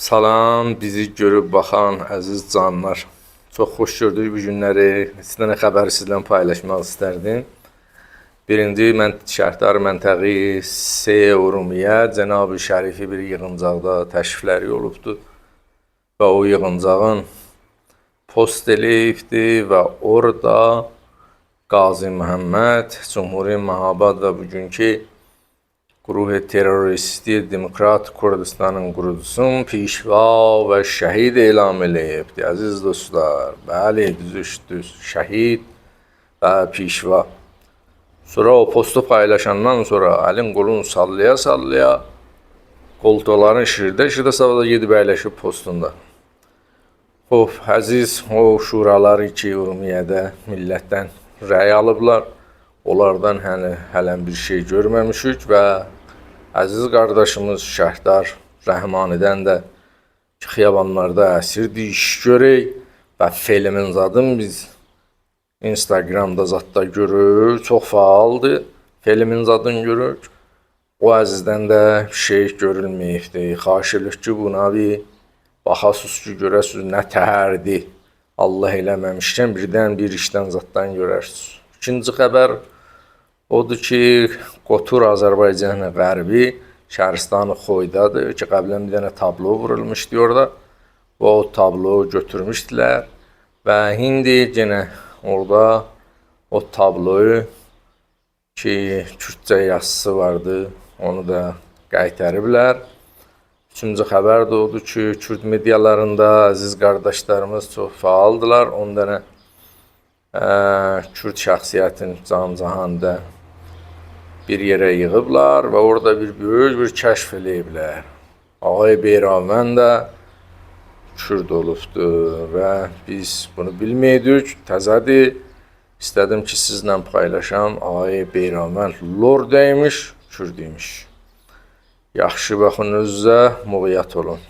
Salam, bizi görüb baxan əziz canlar. Çox xoş gördük bu günləri. İki dənə xəbəri sizlə paylaşmaq istərdim. Birinci, Şəhdar məntəqi Urmiyə Cənab-ı Şərifi bir yığıncaqda təşrifləri olubdur. Və o yığıncağın post eləyibdir və orada Qazi Məhəmməd, Cumhuri Məhabad və bugünkü Quruh terroristi Demokrat Kurdistanın qurucusun pişva və şəhid elan eləyibdir. Əziz dostlar, bəli, düz, şəhid və pişva. Sonra o postu paylaşandan sonra əlin qolun sallaya-sallaya qoltuqların şirdə savada gedib əyləşib postunda. Əziz o şuraları ki, Urmiyədə millətdən rəy alıblar. Onlardan hələn bir şey görməmişik və əziz qardaşımız Şəhdar Rəhmanidən də xiyabanlarda əsirdir, iş görək və filmin zadını biz Instagramda zadda görürük, çox faaldır, filmin zadını görürük. O əzizdən də bir şey görülməyibdir. Xahiş edirik ki, buna bir baxasız ki, görəsiz nə təhərdir. Allah eləməmişkən birdən bir işdən zaddan görərsiniz. İkinci xəbər odur ki, Qotur Azərbaycan Qərbi Şəhristanı Xoydadır ki, qəblən bir dənə tablo vurulmuşdu orada və o tablo götürmüşdülər və indi yenə orada o tabloyu ki, Kürtcə yazısı vardı, onu da qaytarıblar. Üçüncü xəbər də odur ki, Kürd medialarında əziz qardaşlarımız çox faaldılar. 10 dənə Kürd şəxsiyyətin can-cahanda bir yerə yığıblar və orada böyük bir kəşf eləyiblər. Ağay Beyravən də Kürd olubdur və biz bunu bilməydik, təzədir. İstədim ki, sizlə paylaşam. Ağay Beyravən Lord imiş, Kürd imiş. Yaxşı baxın özünüzə, muğayyət olun.